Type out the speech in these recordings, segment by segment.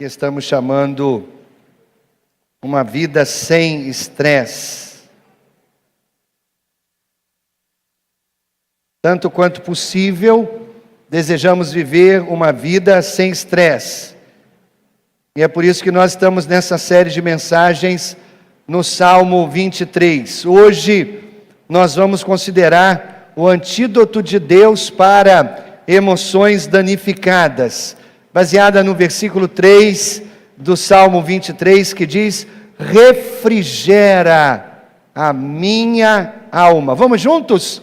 que estamos chamando uma vida sem estresse. Tanto quanto possível, desejamos viver uma vida sem estresse. E é por isso que nós estamos nessa série de mensagens no Salmo 23. Hoje nós vamos considerar o antídoto de Deus para emoções danificadas, baseada no versículo 3 do Salmo 23, que diz: refrigera a minha alma. Vamos juntos?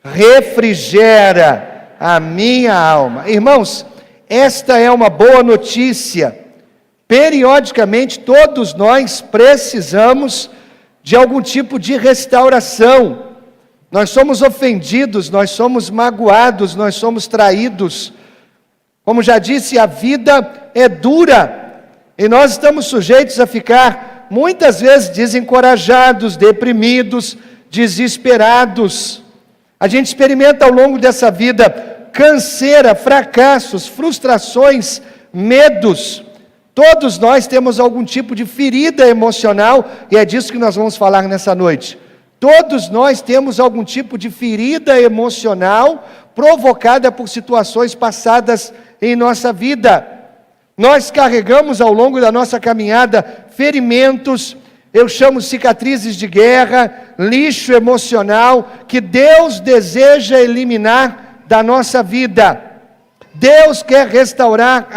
Refrigera a minha alma. Irmãos, esta é uma boa notícia. Periodicamente todos nós precisamos de algum tipo de restauração. Nós somos ofendidos, nós somos magoados, nós somos traídos. Como já disse, a vida é dura e nós estamos sujeitos a ficar muitas vezes desencorajados, deprimidos, desesperados. A gente experimenta ao longo dessa vida canseira, fracassos, frustrações, medos. Todos nós temos algum tipo de ferida emocional, e é disso que nós vamos falar nessa noite. Todos nós temos algum tipo de ferida emocional provocada por situações passadas em nossa vida. Nós carregamos ao longo da nossa caminhada ferimentos, eu chamo cicatrizes de guerra, lixo emocional, que Deus deseja eliminar da nossa vida. Deus quer restaurar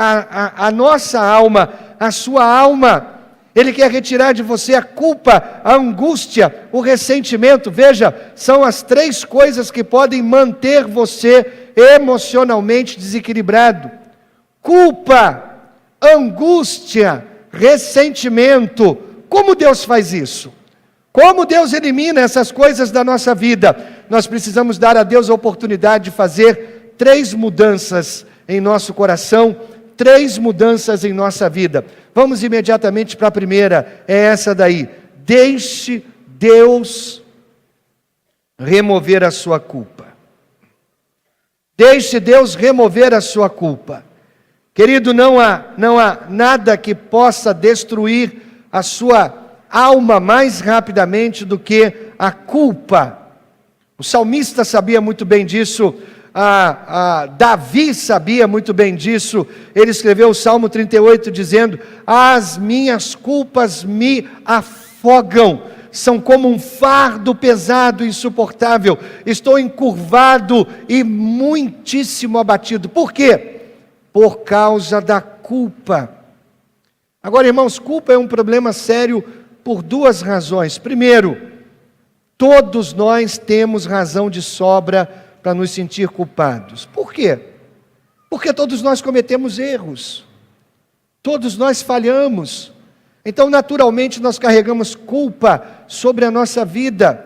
a nossa alma, a sua alma. Ele quer retirar de você a culpa, a angústia, o ressentimento. Veja, são as três coisas que podem manter você emocionalmente desequilibrado: culpa, angústia, ressentimento. Como Deus faz isso? Como Deus elimina essas coisas da nossa vida? Nós precisamos dar a Deus a oportunidade de fazer 3 mudanças em nosso coração, 3 mudanças em nossa vida. Vamos imediatamente para a primeira, é essa daí: deixe Deus remover a sua culpa. Deixe Deus remover a sua culpa. Querido, não há nada que possa destruir a sua alma mais rapidamente do que a culpa. O salmista sabia muito bem disso. Davi sabia muito bem disso. Ele escreveu o Salmo 38 dizendo: as minhas culpas me afogam, são como um fardo pesado e insuportável, estou encurvado e muitíssimo abatido. Por quê? Por causa da culpa. Agora, irmãos, culpa é um problema sério por 2 razões. Primeiro, todos nós temos razão de sobra para nos sentir culpados. Por quê? Porque todos nós cometemos erros. Todos nós falhamos. Então, naturalmente, nós carregamos culpa sobre a nossa vida.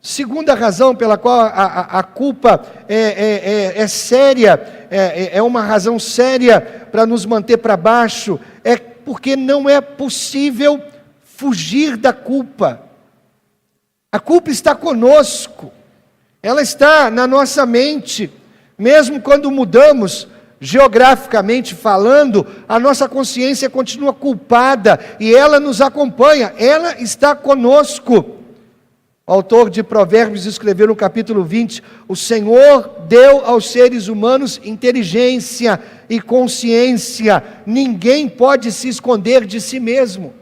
Segunda razão pela qual a culpa é séria, é uma razão séria para nos manter para baixo, é porque não é possível fugir da culpa. A culpa está conosco. Ela está na nossa mente. Mesmo quando mudamos, geograficamente falando, a nossa consciência continua culpada e ela nos acompanha, ela está conosco. O autor de Provérbios escreveu no capítulo 20: o Senhor deu aos seres humanos inteligência e consciência, ninguém pode se esconder de si mesmo.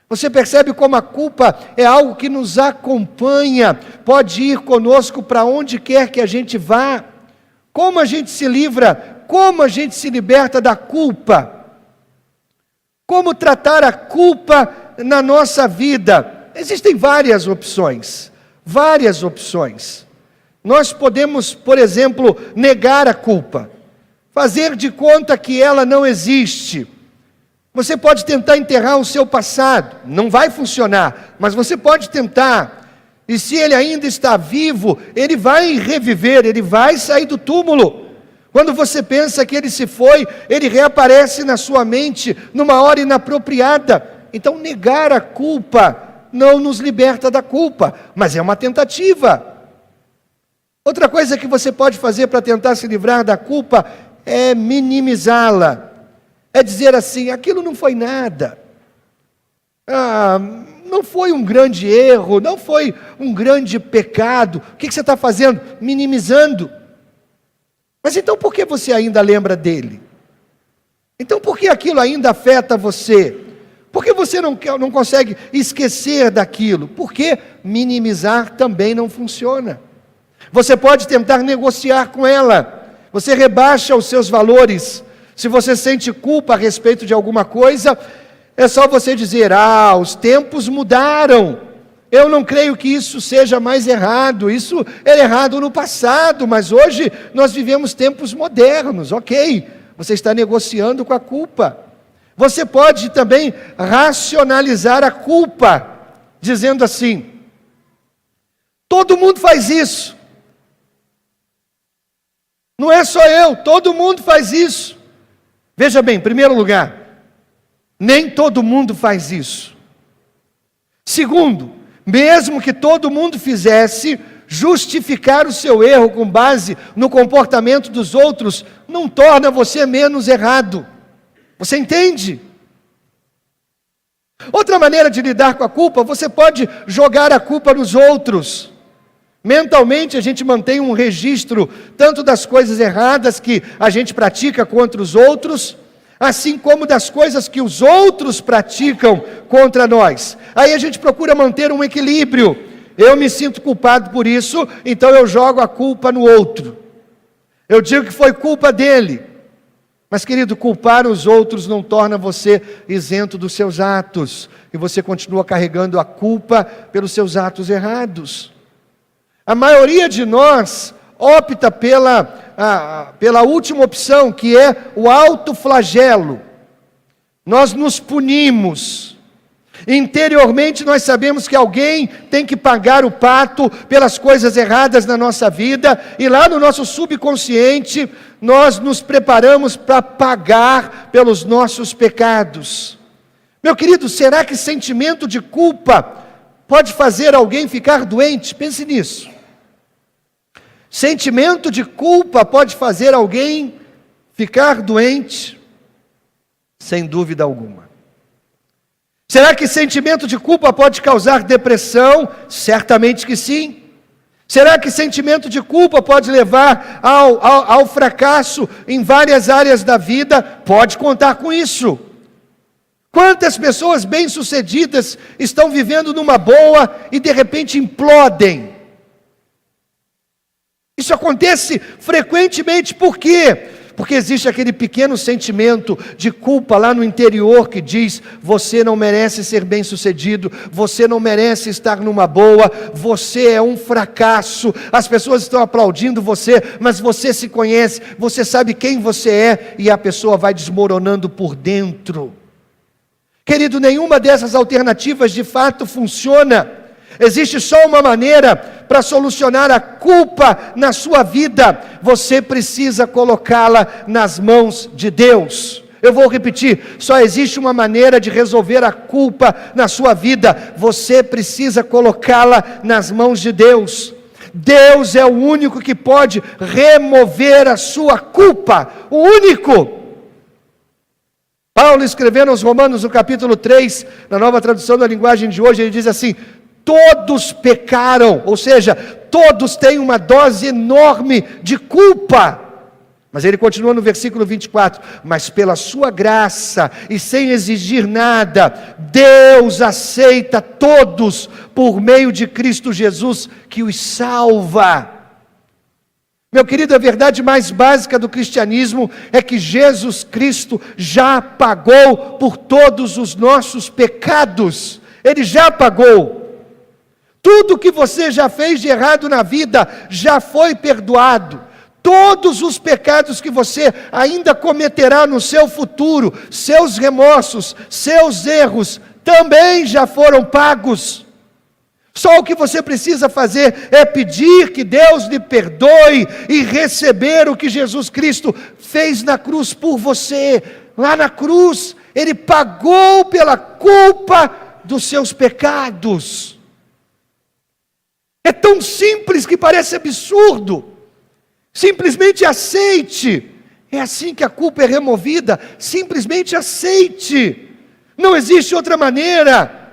Você percebe como a culpa é algo que nos acompanha, pode ir conosco para onde quer que a gente vá. Como a gente se livra, como a gente se liberta da culpa? Como tratar a culpa na nossa vida? Existem várias opções, várias opções. Nós podemos, por exemplo, negar a culpa, fazer de conta que ela não existe. Você pode tentar enterrar o seu passado, não vai funcionar, mas você pode tentar. E se ele ainda está vivo, ele vai reviver, ele vai sair do túmulo. Quando você pensa que ele se foi, ele reaparece na sua mente numa hora inapropriada. Então, negar a culpa não nos liberta da culpa, mas é uma tentativa. Outra coisa que você pode fazer para tentar se livrar da culpa é minimizá-la. é dizer assim: aquilo não foi nada, não foi um grande erro, não foi um grande pecado. O que você está fazendo? Minimizando. Mas então por que você ainda lembra dele? Então por que aquilo ainda afeta você? Por que você não consegue esquecer daquilo? Porque minimizar também não funciona. Você pode tentar negociar com ela. Você rebaixa os seus valores. Se você sente culpa a respeito de alguma coisa, é só você dizer: os tempos mudaram. Eu não creio que isso seja mais errado. Isso era errado no passado, mas hoje nós vivemos tempos modernos. Ok, você está negociando com a culpa. Você pode também racionalizar a culpa, dizendo assim: todo mundo faz isso. Não é só eu, todo mundo faz isso. Veja bem, em primeiro lugar, nem todo mundo faz isso. Segundo, mesmo que todo mundo fizesse, justificar o seu erro com base no comportamento dos outros não torna você menos errado. Você entende? Outra maneira de lidar com a culpa: você pode jogar a culpa nos outros. Mentalmente a gente mantém um registro tanto das coisas erradas que a gente pratica contra os outros, assim como das coisas que os outros praticam contra nós. Aí a gente procura manter um equilíbrio. Eu me sinto culpado por isso, então eu jogo a culpa no outro. Eu digo que foi culpa dele. Mas, querido, culpar os outros não torna você isento dos seus atos. E você continua carregando a culpa pelos seus atos errados. A maioria de nós opta pela última opção, que é o autoflagelo. Nós nos punimos. Interiormente nós sabemos que alguém tem que pagar o pato pelas coisas erradas na nossa vida, e lá no nosso subconsciente nós nos preparamos para pagar pelos nossos pecados. Meu querido, será que sentimento de culpa pode fazer alguém ficar doente? Pense nisso. Sentimento de culpa pode fazer alguém ficar doente? Sem dúvida alguma. Será que sentimento de culpa pode causar depressão? Certamente que sim. Será que sentimento de culpa pode levar ao fracasso em várias áreas da vida? Pode contar com isso. Quantas pessoas bem-sucedidas estão vivendo numa boa e de repente implodem? Isso acontece frequentemente. Por quê? Porque existe aquele pequeno sentimento de culpa lá no interior que diz: você não merece ser bem-sucedido, você não merece estar numa boa, você é um fracasso, as pessoas estão aplaudindo você, mas você se conhece, você sabe quem você é, e a pessoa vai desmoronando por dentro. Querido, nenhuma dessas alternativas de fato funciona. Existe só uma maneira para solucionar a culpa na sua vida: você precisa colocá-la nas mãos de Deus. Eu vou repetir: só existe uma maneira de resolver a culpa na sua vida: você precisa colocá-la nas mãos de Deus. Deus é o único que pode remover a sua culpa, o único. Paulo, escrevendo aos Romanos, no capítulo 3, na nova tradução da linguagem de hoje, ele diz assim: todos pecaram, ou seja, todos têm uma dose enorme de culpa. Mas ele continua no versículo 24: mas pela sua graça e sem exigir nada, Deus aceita todos por meio de Cristo Jesus, que os salva. Meu querido, a verdade mais básica do cristianismo é que Jesus Cristo já pagou por todos os nossos pecados. Ele já pagou. Tudo que você já fez de errado na vida já foi perdoado. Todos os pecados que você ainda cometerá no seu futuro, seus remorsos, seus erros, também já foram pagos. Só o que você precisa fazer é pedir que Deus lhe perdoe e receber o que Jesus Cristo fez na cruz por você. Lá na cruz, Ele pagou pela culpa dos seus pecados. É tão simples que parece absurdo. Simplesmente aceite É assim que a culpa é removida. Simplesmente aceite. Não existe outra maneira.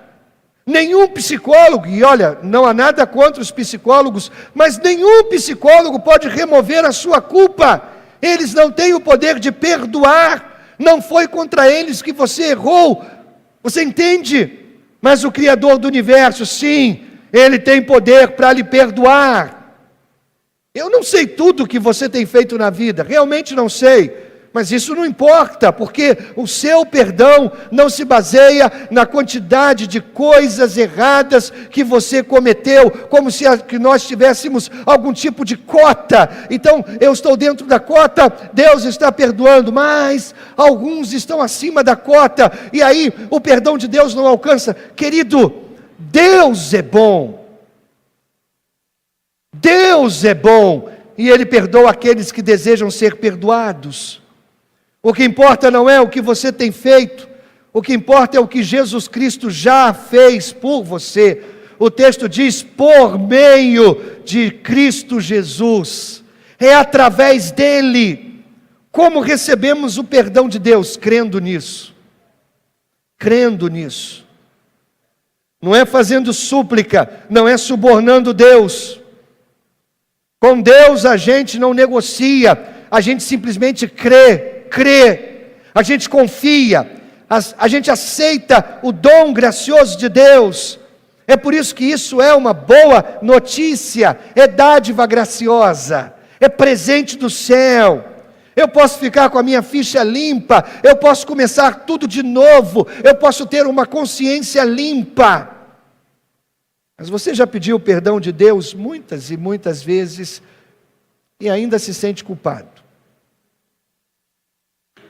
Nenhum psicólogo, e olha, não há nada contra os psicólogos, mas nenhum psicólogo pode remover a sua culpa. Eles não têm o poder de perdoar. Não foi contra eles que você errou. Você entende? Mas o Criador do universo, sim, Ele tem poder para lhe perdoar. Eu não sei tudo o que você tem feito na vida, realmente não sei. Mas isso não importa, porque o seu perdão não se baseia na quantidade de coisas erradas que você cometeu, como se que nós tivéssemos algum tipo de cota. Então, eu estou dentro da cota, Deus está perdoando, mas alguns estão acima da cota, e aí o perdão de Deus não alcança. Querido, Deus é bom. Deus é bom, e Ele perdoa aqueles que desejam ser perdoados. O que importa não é o que você tem feito, o que importa é o que Jesus Cristo já fez por você. O texto diz, por meio de Cristo Jesus, é através dele. Como recebemos o perdão de Deus? Crendo nisso. Crendo nisso. Não é fazendo súplica, não é subornando Deus. Com Deus a gente não negocia, a gente simplesmente crê, a gente confia, a gente aceita o dom gracioso de Deus. É por isso que isso é uma boa notícia, é dádiva graciosa, é presente do céu. Eu posso ficar com a minha ficha limpa, eu posso começar tudo de novo, eu posso ter uma consciência limpa. Mas você já pediu o perdão de Deus muitas e muitas vezes e ainda se sente culpado.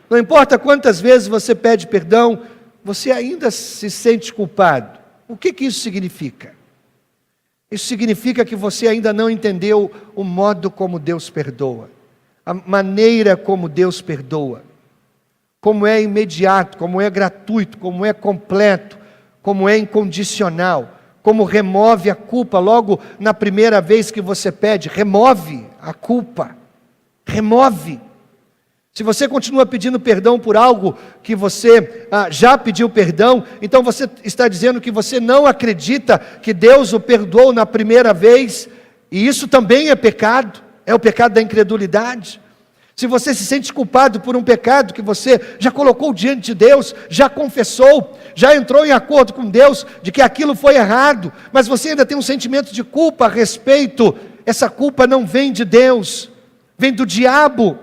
Não importa quantas vezes você pede perdão, você ainda se sente culpado. O que isso significa? Isso significa que você ainda não entendeu o modo como Deus perdoa, a maneira como Deus perdoa, como é imediato, como é gratuito, como é completo, como é incondicional, como remove a culpa logo na primeira vez que você pede, remove a culpa, remove. Se você continua pedindo perdão por algo que você já pediu perdão, então você está dizendo que você não acredita que Deus o perdoou na primeira vez, e isso também é pecado, é o pecado da incredulidade. Se você se sente culpado por um pecado que você já colocou diante de Deus, já confessou, já entrou em acordo com Deus de que aquilo foi errado, mas você ainda tem um sentimento de culpa a respeito, essa culpa não vem de Deus, vem do diabo.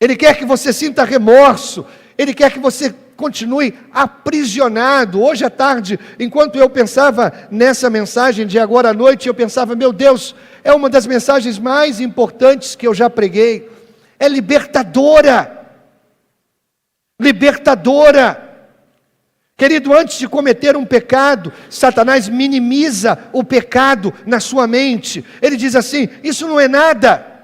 Ele quer que você sinta remorso, Ele quer que você continue aprisionado. Hoje à tarde, enquanto eu pensava nessa mensagem de agora à noite, eu pensava, meu Deus, é uma das mensagens mais importantes que eu já preguei, é libertadora, libertadora. Querido, antes de cometer um pecado, Satanás minimiza o pecado na sua mente, ele diz assim, isso não é nada.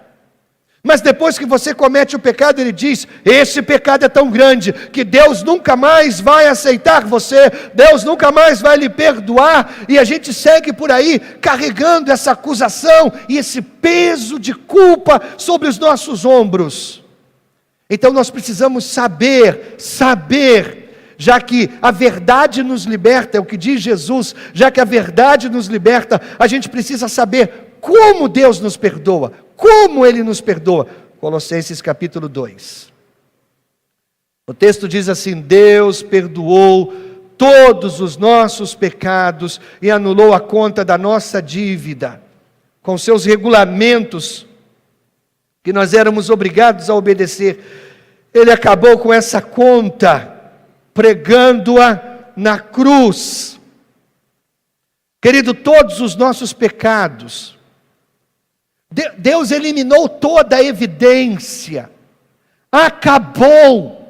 Mas depois que você comete o pecado, ele diz, esse pecado é tão grande, que Deus nunca mais vai aceitar você, Deus nunca mais vai lhe perdoar, e a gente segue por aí, carregando essa acusação, e esse peso de culpa sobre os nossos ombros. Então nós precisamos saber, já que a verdade nos liberta, é o que diz Jesus, já que a verdade nos liberta, a gente precisa saber como Deus nos perdoa, como Ele nos perdoa. Colossenses capítulo 2. O texto diz assim, Deus perdoou todos os nossos pecados e anulou a conta da nossa dívida, com seus regulamentos, que nós éramos obrigados a obedecer. Ele acabou com essa conta, pregando-a na cruz. Querido, todos os nossos pecados, Deus eliminou toda a evidência, acabou,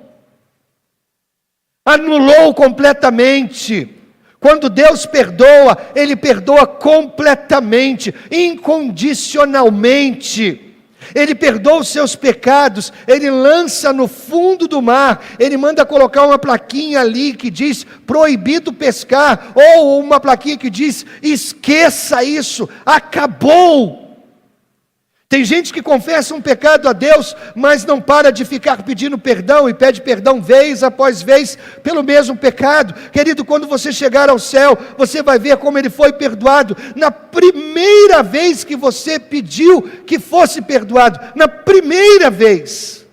anulou completamente. Quando Deus perdoa, Ele perdoa completamente, incondicionalmente. Ele perdoa os seus pecados, Ele lança no fundo do mar, Ele manda colocar uma plaquinha ali que diz proibido pescar, ou uma plaquinha que diz esqueça isso, acabou. Tem gente que confessa um pecado a Deus, mas não para de ficar pedindo perdão, e pede perdão vez após vez, pelo mesmo pecado. Querido, quando você chegar ao céu, você vai ver como ele foi perdoado, na primeira vez que você pediu que fosse perdoado, na primeira vez.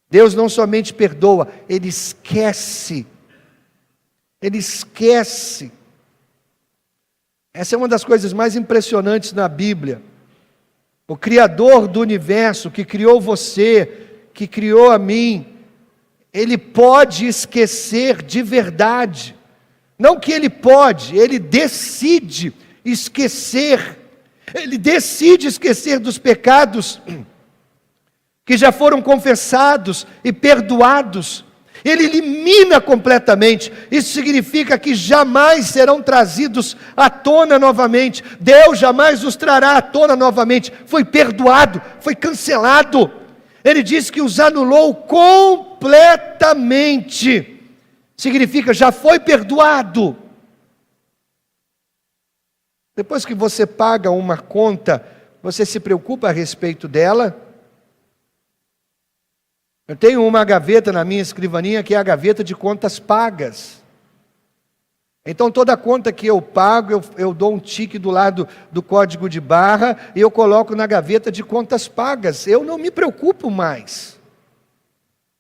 Deus não somente perdoa, Ele esquece. Ele esquece. Essa é uma das coisas mais impressionantes na Bíblia. O Criador do universo, que criou você, que criou a mim, Ele pode esquecer de verdade. Não que Ele pode, Ele decide esquecer. Ele decide esquecer dos pecados que já foram confessados e perdoados. Ele elimina completamente. Isso significa que jamais serão trazidos à tona novamente. Deus jamais os trará à tona novamente. Foi perdoado, foi cancelado. Ele diz que os anulou completamente. Significa, já foi perdoado. Depois que você paga uma conta, você se preocupa a respeito dela? Eu tenho uma gaveta na minha escrivaninha que é a gaveta de contas pagas. Então toda conta que eu pago, eu dou um tique do lado do código de barra e eu coloco na gaveta de contas pagas. Eu não me preocupo mais.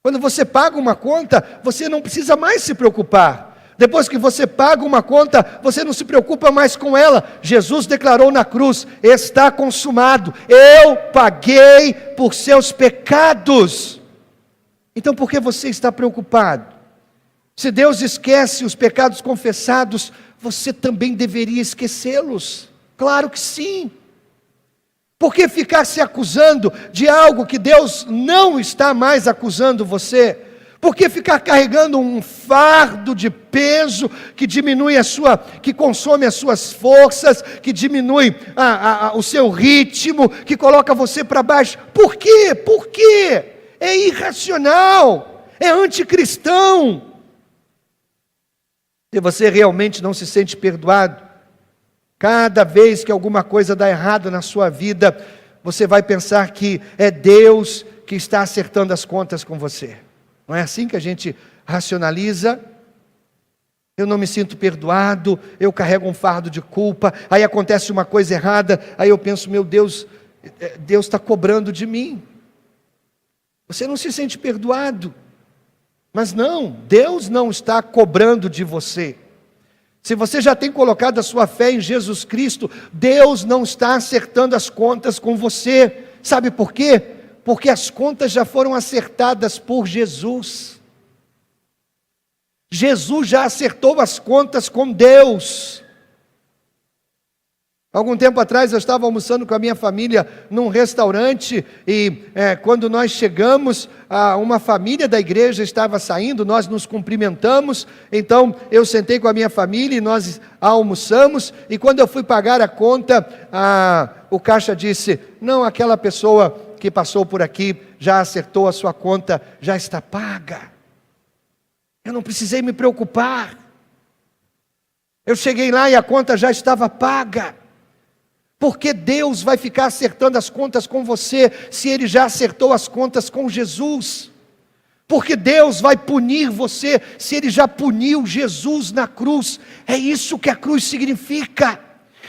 Quando você paga uma conta, você não precisa mais se preocupar. Depois que você paga uma conta, você não se preocupa mais com ela. Jesus declarou na cruz: está consumado. Eu paguei por seus pecados. Então por que você está preocupado? Se Deus esquece os pecados confessados, você também deveria esquecê-los. Claro que sim. Por que ficar se acusando de algo que Deus não está mais acusando você? Por que ficar carregando um fardo de peso que diminui que consome as suas forças, que diminui o seu ritmo, que coloca você para baixo? Por quê? Por quê? É irracional, é anticristão. Se você realmente não se sente perdoado, cada vez que alguma coisa dá errado na sua vida, você vai pensar que é Deus que está acertando as contas com você. Não é assim que a gente racionaliza? Eu não me sinto perdoado, eu carrego um fardo de culpa, aí acontece uma coisa errada, aí eu penso, meu Deus, Deus está cobrando de mim. Você não se sente perdoado. Mas não, Deus não está cobrando de você. Se você já tem colocado a sua fé em Jesus Cristo, Deus não está acertando as contas com você. Sabe por quê? Porque as contas já foram acertadas por Jesus. Jesus já acertou as contas com Deus. Algum tempo atrás eu estava almoçando com a minha família num restaurante e quando nós chegamos, uma família da igreja estava saindo, nós nos cumprimentamos, então eu sentei com a minha família e nós almoçamos, e quando eu fui pagar a conta, o caixa disse: não, aquela pessoa que passou por aqui já acertou a sua conta, já está paga. Eu não precisei me preocupar. Eu cheguei lá e a conta já estava paga. Porque Deus vai ficar acertando as contas com você, se Ele já acertou as contas com Jesus? Porque Deus vai punir você, se Ele já puniu Jesus na cruz? É isso que a cruz significa.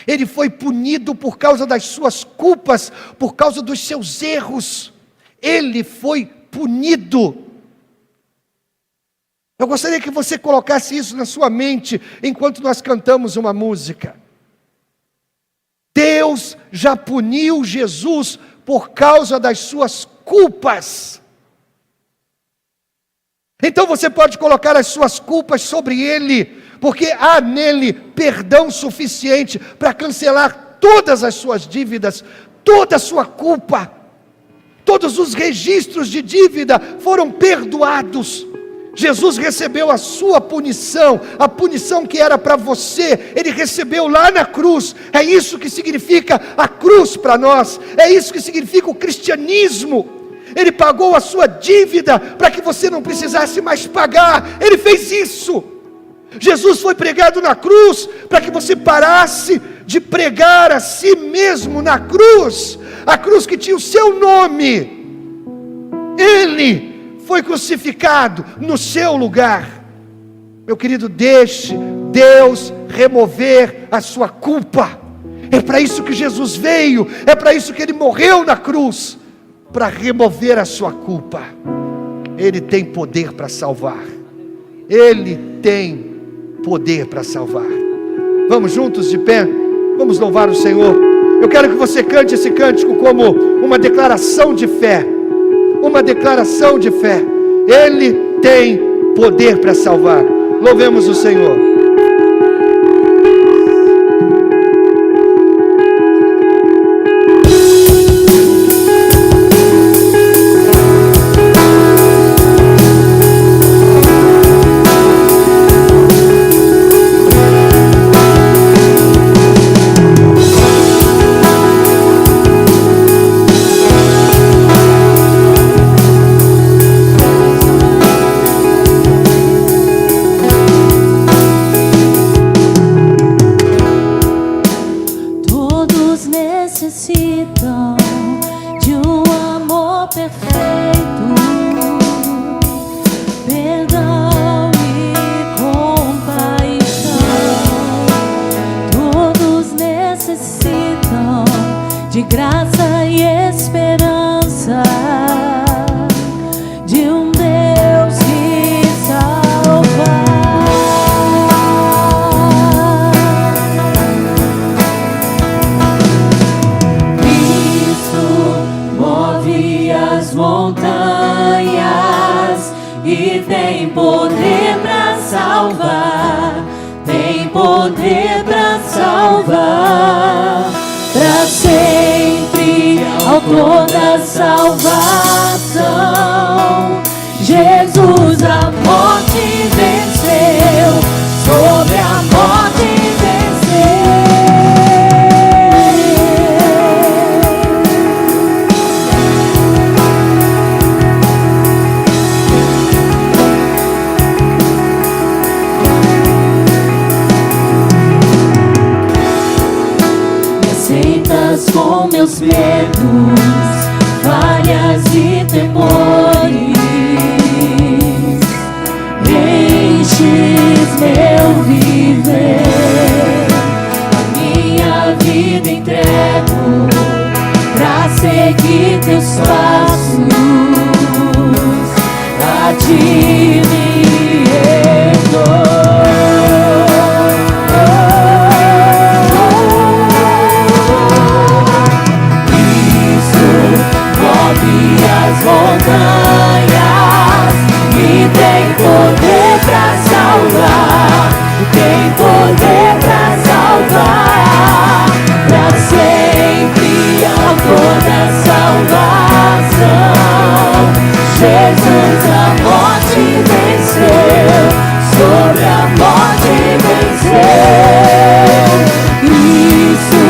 Ele foi punido por causa das suas culpas, por causa dos seus erros. Ele foi punido. Eu gostaria que você colocasse isso na sua mente, enquanto nós cantamos uma música. Deus já puniu Jesus por causa das suas culpas. Então você pode colocar as suas culpas sobre Ele, porque há nele perdão suficiente para cancelar todas as suas dívidas, toda a sua culpa. Todos os registros de dívida foram perdoados. Jesus recebeu a sua punição, a punição que era para você, Ele recebeu lá na cruz. É isso que significa a cruz para nós, é isso que significa o cristianismo. Ele pagou a sua dívida para que você não precisasse mais pagar. Ele fez isso. Jesus foi pregado na cruz para que você parasse de pregar a si mesmo na cruz, a cruz que tinha o seu nome. Ele foi crucificado no seu lugar. Meu querido, deixe Deus remover a sua culpa. É para isso que Jesus veio, é para isso que Ele morreu na cruz, para remover a sua culpa. Ele tem poder para salvar. Ele tem poder para salvar. Vamos juntos de pé, vamos louvar o Senhor. Eu quero que você cante esse cântico como uma declaração de fé. Uma declaração de fé. Ele tem poder para salvar. Louvemos o Senhor. Necessitam de um amor perfeito, perdão e compaixão. Todos necessitam de graça e esperança, de um Deus que salva. Montanhas e tem poder para salvar, tem poder para salvar, para sempre, autor da salvação. Jesus a morte venceu, sobre a morte com meus medos, falhas e temores, enches meu viver, a minha vida entrego pra seguir teus passos, a ti me ergo. Montanhas e tem poder pra salvar, tem poder pra salvar, pra sempre autor da salvação. Jesus a morte venceu, sobre a morte venceu. Cristo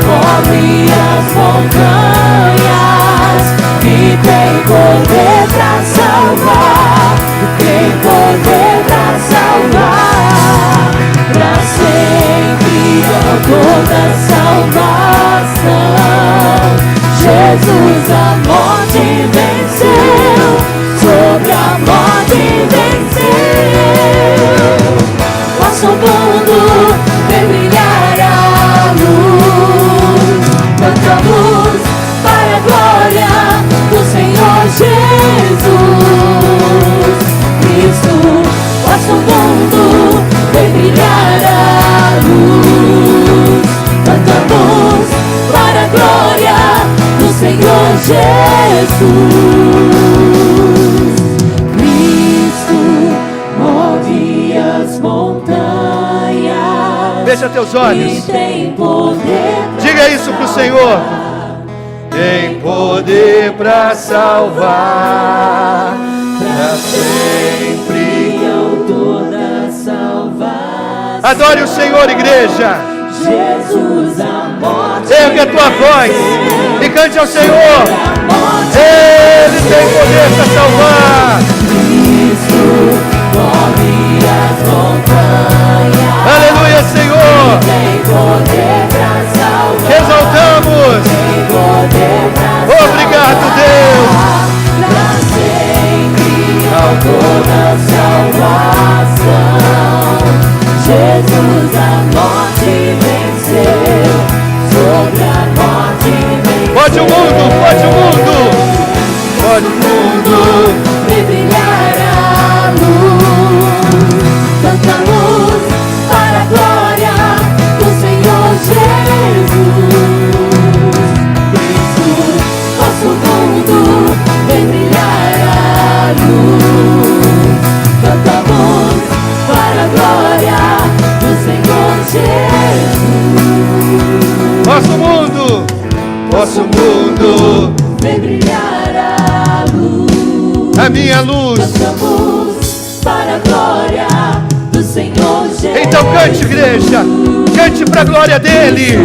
cobre as montanhas e tem poder pra salvar, tem poder pra salvar, pra sempre autor da salvação. Jesus a morte venceu, sobre a morte venceu. Faça o mundo ver brilhar a luz, cantamos para a glória do Senhor Jesus. Cristo, faça o mundo ver brilhar a luz, cantamos para a glória do Senhor Jesus. Cristo move as montanhas. Fecha teus olhos. E tem poder. Diga isso pro Senhor. Tem poder para salvar, para sempre, autor da salvação. Adore o Senhor, igreja. Jesus a morte Ergue a tua voz e cante ao Senhor. Ele tem poder para salvar. Cristo move as montanhas. Aleluia, Senhor. Tem poder pra salvar. Te exaltamos. Tem poder pra Obrigado, Deus. pra sempre, autor da salvação. Jesus a morte venceu, sobre a morte venceu. Pode o mundo, pode o mundo. Pode o mundo. E brilhar a luz, tanta luz para a glória do Senhor Jesus. Cristo, nosso mundo, vem brilhar a luz, tanta luz para a glória do Senhor Jesus. Nosso mundo, nosso mundo, vem brilhar a luz, a minha luz. tanta luz para a glória do Senhor Jesus. Então cante, igreja, cante para a glória dele.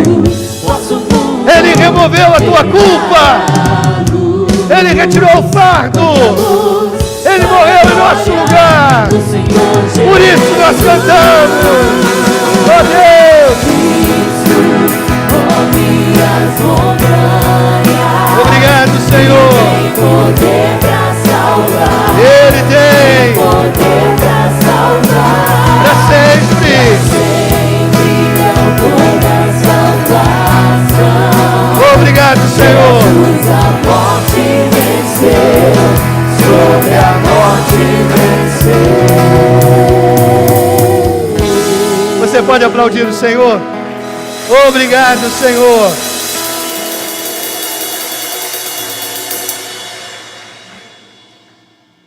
Nosso mundo, Ele removeu a tua culpa, ele retirou o fardo, ele morreu em nosso lugar. do Senhor Jesus. Por isso nós cantamos. Oh Deus, Move as montanhas, obrigado, Senhor. tem poder pra salvar, Ele tem poder pra salvar. para sempre. Sempre é o dom da salvação. Obrigado, Senhor. Jesus a morte venceu, sobre a morte venceu. Você pode aplaudir o Senhor? Obrigado, Senhor.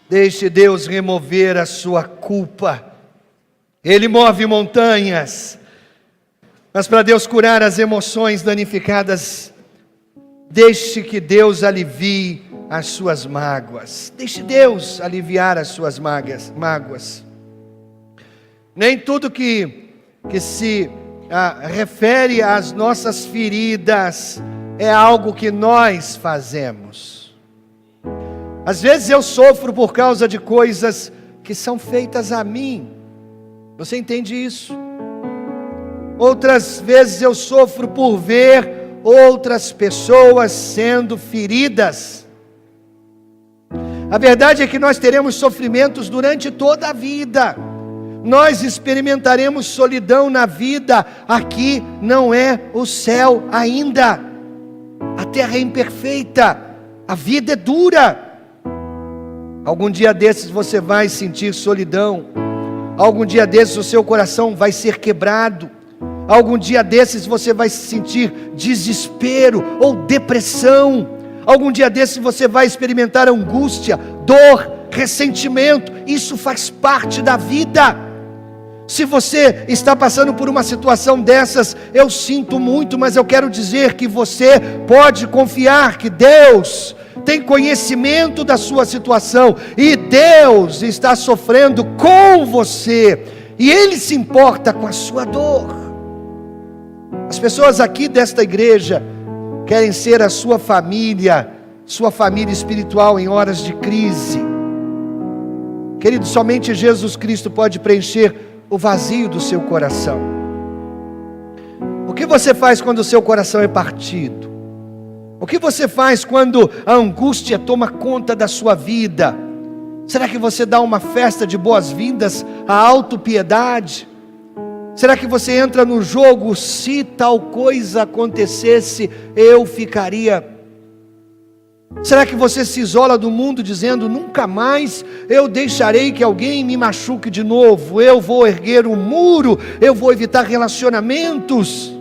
Deixe Deus remover a sua culpa. Ele move montanhas. Mas para Deus curar as emoções danificadas, deixe que Deus alivie as suas mágoas. Deixe Deus aliviar as suas mágoas. Nem tudo que se refere às nossas feridas é algo que nós fazemos. Às vezes eu sofro por causa de coisas que são feitas a mim. Você entende isso? Outras vezes eu sofro por ver outras pessoas sendo feridas. A verdade é que nós teremos sofrimentos durante toda a vida. Nós experimentaremos solidão na vida. Aqui não é o céu ainda. A terra é imperfeita. A vida é dura. Algum dia desses você vai sentir solidão. Algum dia desses o seu coração vai ser quebrado. Algum dia desses você vai sentir desespero ou depressão. Algum dia desses você vai experimentar angústia, dor, ressentimento. Isso faz parte da vida. Se você está passando por uma situação dessas, eu sinto muito, mas eu quero dizer que você pode confiar que Deus tem conhecimento da sua situação, e Deus está sofrendo com você, e Ele se importa com a sua dor. As pessoas aqui desta igreja querem ser a sua família espiritual em horas de crise. Querido, somente Jesus Cristo pode preencher o vazio do seu coração. O que você faz quando o seu coração é partido? O que você faz quando a angústia toma conta da sua vida? Será que você dá uma festa de boas-vindas à autopiedade? Será que você entra no jogo, se tal coisa acontecesse, eu ficaria? Será que você se isola do mundo dizendo, nunca mais eu deixarei que alguém me machuque de novo, eu vou erguer um muro, eu vou evitar relacionamentos?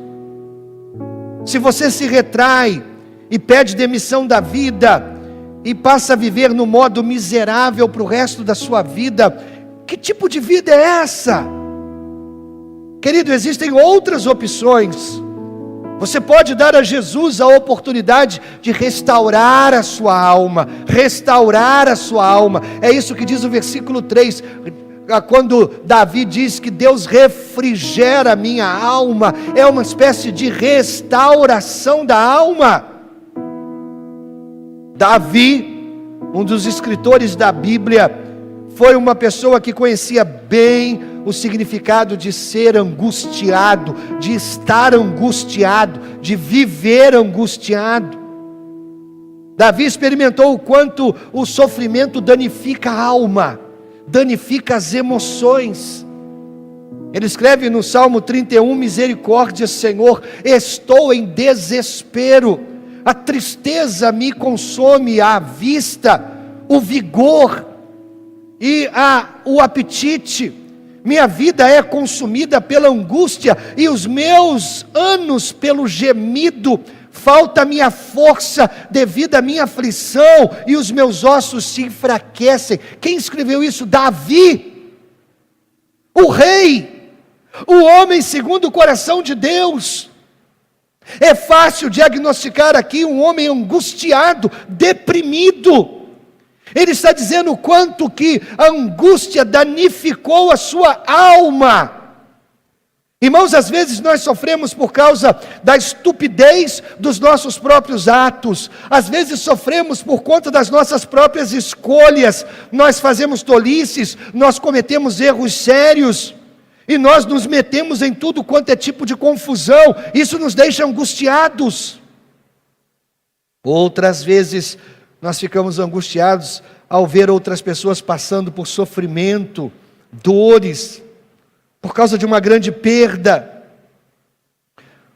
Se você se retrai e pede demissão da vida, e passa a viver no modo miserável para o resto da sua vida, que tipo de vida é essa? Querido, existem outras opções. Você pode dar a Jesus a oportunidade de restaurar a sua alma, restaurar a sua alma. É isso que diz o versículo 3, quando Davi diz que Deus refrigera a minha alma, é uma espécie de restauração da alma. Davi, um dos escritores da Bíblia, foi uma pessoa que conhecia bem o significado de ser angustiado, de estar angustiado, de viver angustiado. Davi experimentou o quanto o sofrimento danifica a alma, danifica as emoções. Ele escreve no Salmo 31, misericórdia, Senhor, estou em desespero, a tristeza me consome a vista, o vigor e o apetite, minha vida é consumida pela angústia e os meus anos pelo gemido, falta minha força devido à minha aflição e os meus ossos se enfraquecem. Quem escreveu isso? Davi, o rei, o homem segundo o coração de Deus. É fácil diagnosticar aqui um homem angustiado, deprimido. Ele está dizendo o quanto que a angústia danificou a sua alma. Irmãos, às vezes nós sofremos por causa da estupidez dos nossos próprios atos. Às vezes sofremos por conta das nossas próprias escolhas. Nós fazemos tolices, nós cometemos erros sérios. E nós nos metemos em tudo quanto é tipo de confusão. Isso nos deixa angustiados. Outras vezes nós ficamos angustiados ao ver outras pessoas passando por sofrimento, dores, por causa de uma grande perda,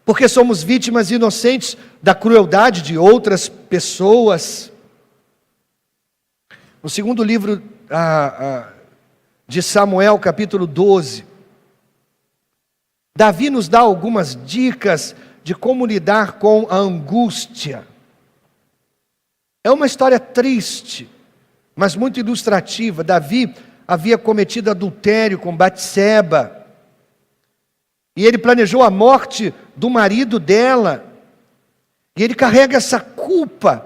porque somos vítimas inocentes da crueldade de outras pessoas. No segundo livro de Samuel, capítulo 12, Davi nos dá algumas dicas de como lidar com a angústia. É uma história triste, mas muito ilustrativa. Davi havia cometido adultério com Batseba, e ele planejou a morte do marido dela, e ele carrega essa culpa,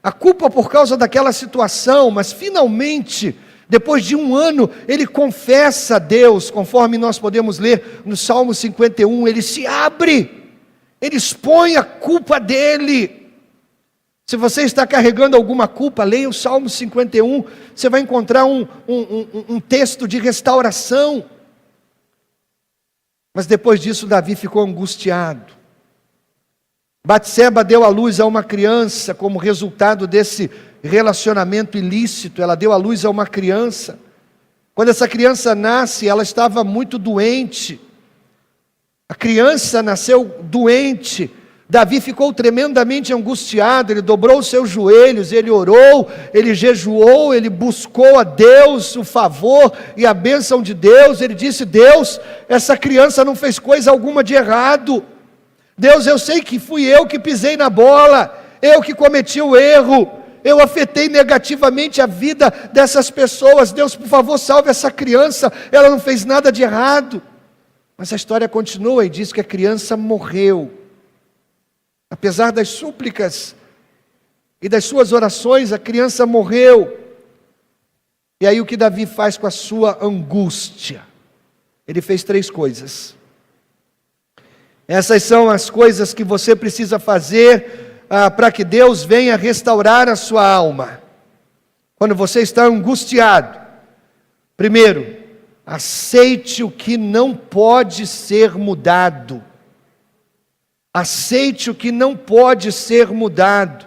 a culpa por causa daquela situação, mas finalmente, depois de 1 ano, ele confessa a Deus, conforme nós podemos ler no Salmo 51, ele se abre, ele expõe a culpa dele. Se você está carregando alguma culpa, leia o Salmo 51, você vai encontrar um texto de restauração. Mas depois disso, Davi ficou angustiado. Batseba deu à luz a uma criança como resultado desse relacionamento ilícito. Ela deu à luz a uma criança. Quando essa criança nasce, ela estava muito doente. A criança nasceu doente. Davi ficou tremendamente angustiado, ele dobrou os seus joelhos, ele orou, ele jejuou, ele buscou a Deus o favor e a bênção de Deus. Ele disse: Deus, essa criança não fez coisa alguma de errado. Deus, eu sei que fui eu que pisei na bola, eu que cometi o erro, eu afetei negativamente a vida dessas pessoas. Deus, por favor, salve essa criança, ela não fez nada de errado. Mas a história continua e diz que a criança morreu. Apesar das súplicas e das suas orações, a criança morreu. E aí o que Davi faz com a sua angústia? Ele fez 3 coisas. Essas são as coisas que você precisa fazer para que Deus venha restaurar a sua alma. Quando você está angustiado, primeiro, aceite o que não pode ser mudado. Aceite o que não pode ser mudado.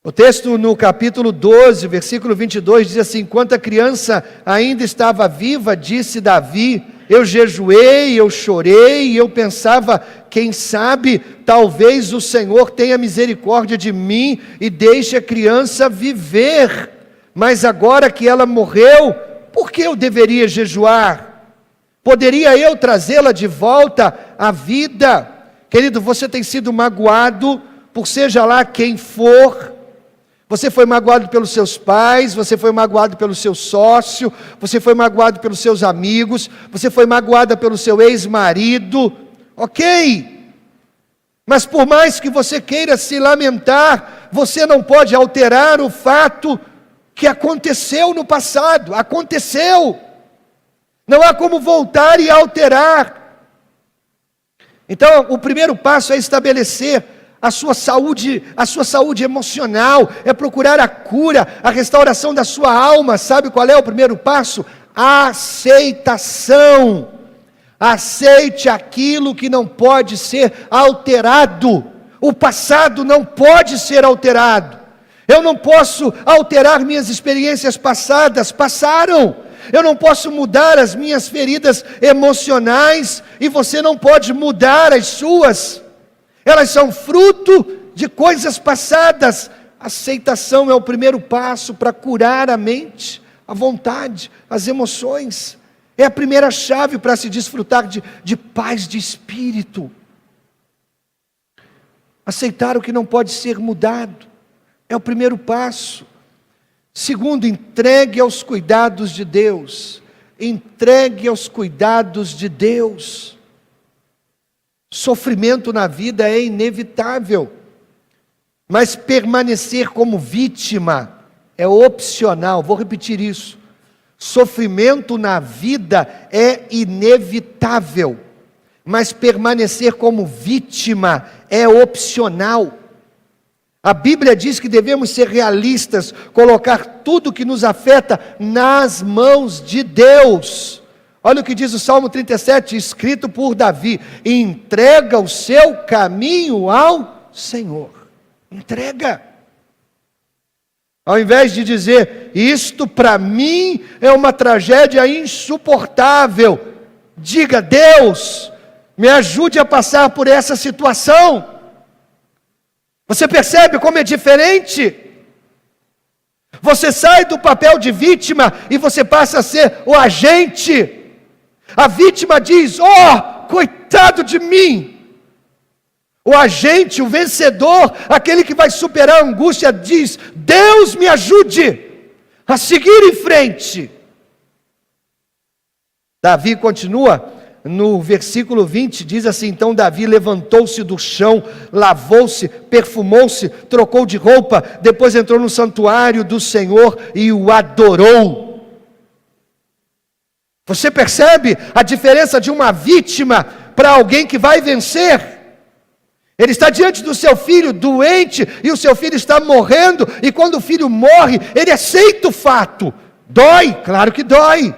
O texto no capítulo 12, versículo 22, diz assim: enquanto a criança ainda estava viva, disse Davi, eu jejuei, eu chorei, eu pensava, quem sabe, talvez o Senhor tenha misericórdia de mim e deixe a criança viver. Mas agora que ela morreu, por que eu deveria jejuar? Poderia eu trazê-la de volta à vida? Querido, você tem sido magoado por seja lá quem for. Você foi magoado pelos seus pais, você foi magoado pelo seu sócio, você foi magoado pelos seus amigos, você foi magoada pelo seu ex-marido, ok? Mas por mais que você queira se lamentar, você não pode alterar o fato que aconteceu no passado. Aconteceu. Não há como voltar e alterar. Então, o primeiro passo é estabelecer a sua saúde emocional, é procurar a cura, a restauração da sua alma. Sabe qual é o primeiro passo? aceitação. Aceite aquilo que não pode ser alterado. O passado não pode ser alterado. Eu não posso alterar minhas experiências passadas, passaram. Eu não posso mudar as minhas feridas emocionais, e você não pode mudar as suas. Elas são fruto de coisas passadas. Aceitação é o primeiro passo para curar a mente, a vontade, as emoções. É a primeira chave para se desfrutar de paz de espírito. Aceitar o que não pode ser mudado é o primeiro passo. Segundo, entregue aos cuidados de Deus. Entregue aos cuidados de Deus. Sofrimento na vida é inevitável, mas permanecer como vítima é opcional. Vou repetir isso. Sofrimento na vida é inevitável, mas permanecer como vítima é opcional. A Bíblia diz que devemos ser realistas, colocar tudo que nos afeta nas mãos de Deus. Olha o que diz o Salmo 37, escrito por Davi: entrega o seu caminho ao Senhor. Entrega. Ao invés de dizer, isto para mim é uma tragédia insuportável, diga, Deus, me ajude a passar por essa situação. Você percebe como é diferente? Você sai do papel de vítima e você passa a ser o agente. A vítima diz, coitado de mim. O agente, o vencedor, aquele que vai superar a angústia, diz, Deus me ajude a seguir em frente. Davi continua no versículo 20, diz assim, então Davi levantou-se do chão, lavou-se, perfumou-se, trocou de roupa, depois entrou no santuário do Senhor e o adorou. Você percebe a diferença de uma vítima para alguém que vai vencer? Ele está diante do seu filho doente, e o seu filho está morrendo, e quando o filho morre, ele aceita o fato. Dói, claro que dói.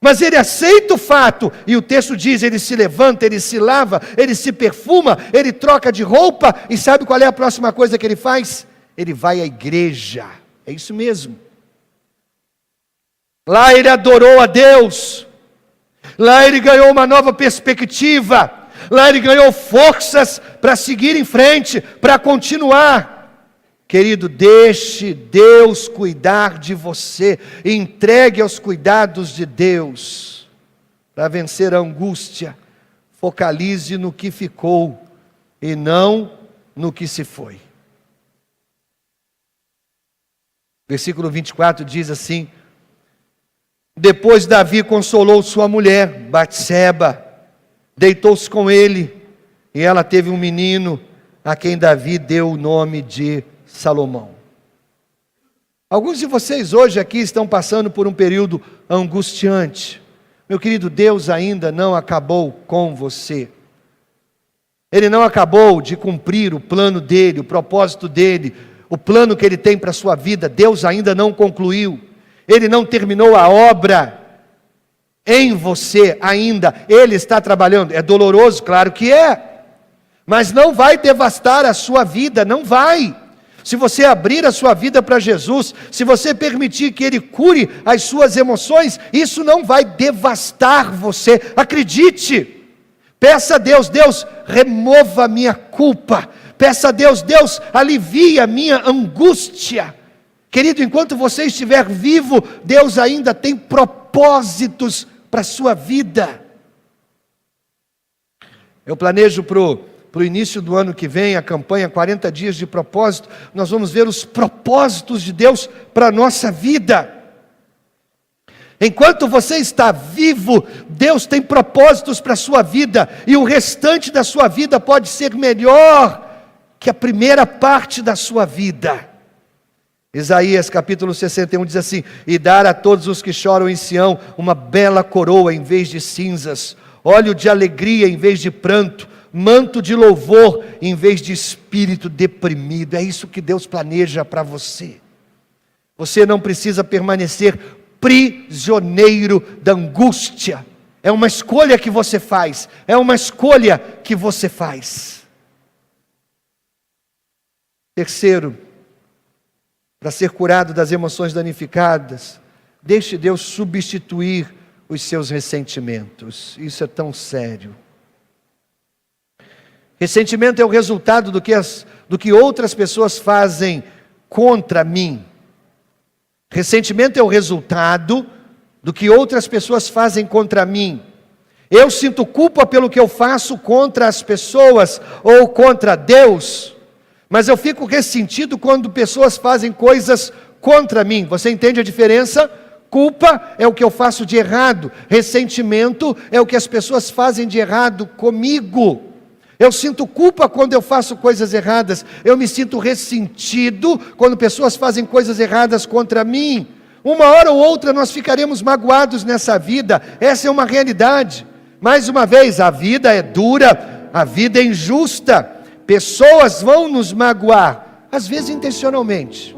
Mas ele aceita o fato, e o texto diz, ele se levanta, ele se lava, ele se perfuma, ele troca de roupa, e sabe qual é a próxima coisa que ele faz? Ele vai à igreja, é isso mesmo. Lá ele adorou a Deus, lá ele ganhou uma nova perspectiva, lá ele ganhou forças para seguir em frente, para continuar. Querido, deixe Deus cuidar de você, entregue aos cuidados de Deus, para vencer a angústia. Focalize no que ficou e não no que se foi. Versículo 24 diz assim, depois Davi consolou sua mulher, Batseba, deitou-se com ele, e ela teve um menino, a quem Davi deu o nome de Salomão. Alguns de vocês hoje aqui estão passando por um período angustiante. Meu querido, Deus ainda não acabou com você. Ele não acabou de cumprir o plano dele, o propósito dele, o plano que ele tem para a sua vida. Deus ainda não concluiu. Ele não terminou a obra em você ainda. Ele está trabalhando. É doloroso? Claro que é. Mas não vai devastar a sua vida, não vai. Se você abrir a sua vida para Jesus, se você permitir que Ele cure as suas emoções, isso não vai devastar você. Acredite. Peça a Deus, Deus, remova a minha culpa. Peça a Deus, Deus, alivia a minha angústia. Querido, enquanto você estiver vivo, Deus ainda tem propósitos para a sua vida. Eu planejo para o início do ano que vem, a campanha 40 dias de propósito, nós vamos ver os propósitos de Deus para a nossa vida. Enquanto você está vivo, Deus tem propósitos para a sua vida, e o restante da sua vida pode ser melhor que a primeira parte da sua vida. Isaías capítulo 61 diz assim, e dar a todos os que choram em Sião, uma bela coroa em vez de cinzas, óleo de alegria em vez de pranto, manto de louvor em vez de espírito deprimido. É isso que Deus planeja para você. Você não precisa permanecer prisioneiro da angústia. É uma escolha que você faz. É uma escolha que você faz. Terceiro, para ser curado das emoções danificadas, deixe Deus substituir os seus ressentimentos. Isso é tão sério. Ressentimento é o resultado do que outras pessoas fazem contra mim. Ressentimento é o resultado do que outras pessoas fazem contra mim. Eu sinto culpa pelo que eu faço contra as pessoas ou contra Deus, mas eu fico ressentido quando pessoas fazem coisas contra mim. Você entende a diferença? Culpa é o que eu faço de errado. Ressentimento é o que as pessoas fazem de errado comigo. Eu sinto culpa quando eu faço coisas erradas. Eu me sinto ressentido quando pessoas fazem coisas erradas contra mim. Uma hora ou outra nós ficaremos magoados nessa vida. Essa é uma realidade. Mais uma vez, a vida é dura, a vida é injusta. Pessoas vão nos magoar, às vezes intencionalmente.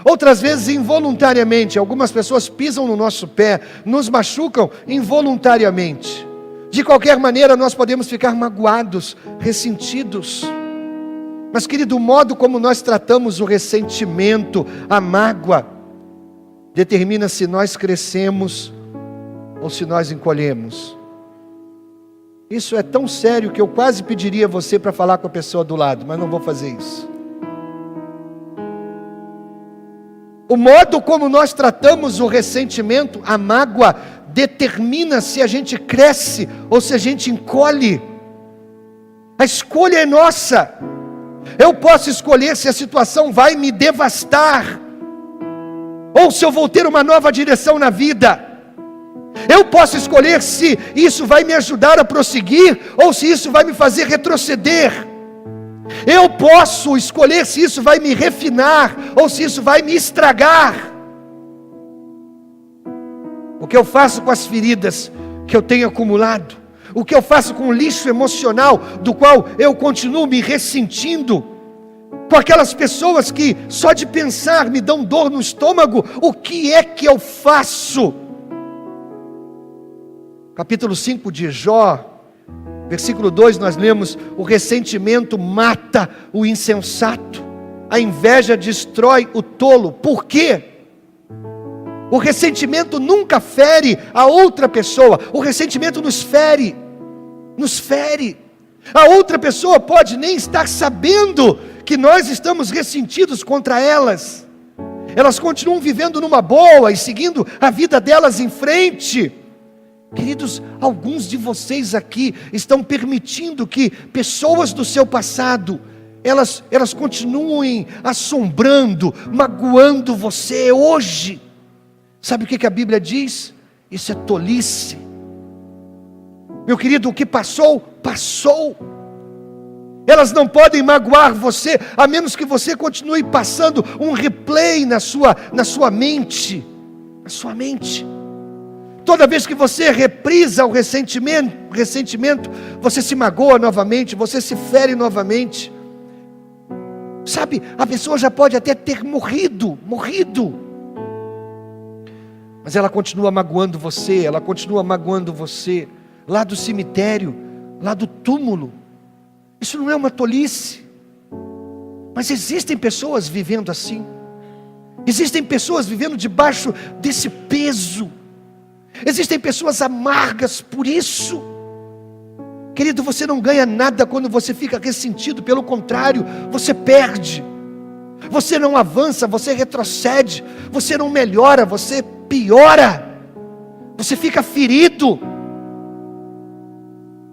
Outras vezes involuntariamente. Algumas pessoas pisam no nosso pé, nos machucam involuntariamente. De qualquer maneira, nós podemos ficar magoados, ressentidos. Mas, querido, o modo como nós tratamos o ressentimento, a mágoa, determina se nós crescemos ou se nós encolhemos. Isso é tão sério que eu quase pediria você para falar com a pessoa do lado, mas não vou fazer isso. O modo como nós tratamos o ressentimento, a mágoa, determina se a gente cresce ou se a gente encolhe. A escolha é nossa. Eu posso escolher se a situação vai me devastar ou se eu vou ter uma nova direção na vida. Eu posso escolher se isso vai me ajudar a prosseguir ou se isso vai me fazer retroceder. Eu posso escolher se isso vai me refinar ou se isso vai me estragar. O que eu faço com as feridas que eu tenho acumulado? O que eu faço com o lixo emocional do qual eu continuo me ressentindo? Com aquelas pessoas que só de pensar me dão dor no estômago, o que é que eu faço? Capítulo 5 de Jó, versículo 2, nós lemos: o ressentimento mata o insensato, a inveja destrói o tolo. Por quê? O ressentimento nunca fere a outra pessoa, o ressentimento nos fere. A outra pessoa pode nem estar sabendo que nós estamos ressentidos contra elas. Elas continuam vivendo numa boa e seguindo a vida delas em frente. Queridos, alguns de vocês aqui estão permitindo que pessoas do seu passado, elas continuem assombrando, magoando você hoje. Sabe o que a Bíblia diz? Isso é tolice. Meu querido, o que passou, passou. Elas não podem magoar você, a menos que você continue passando um replay na sua mente. Na sua mente. Toda vez que você reprisa o ressentimento, você se magoa novamente, você se fere novamente. Sabe, a pessoa já pode até ter morrido. Mas ela continua magoando você, lá do cemitério, lá do túmulo. Isso não é uma tolice. Mas existem pessoas vivendo assim. Existem pessoas vivendo debaixo desse peso. Existem pessoas amargas por isso. Querido, você não ganha nada quando você fica ressentido. Pelo contrário, você perde. Você não avança, você retrocede. Você não melhora, você piora. Você fica ferido.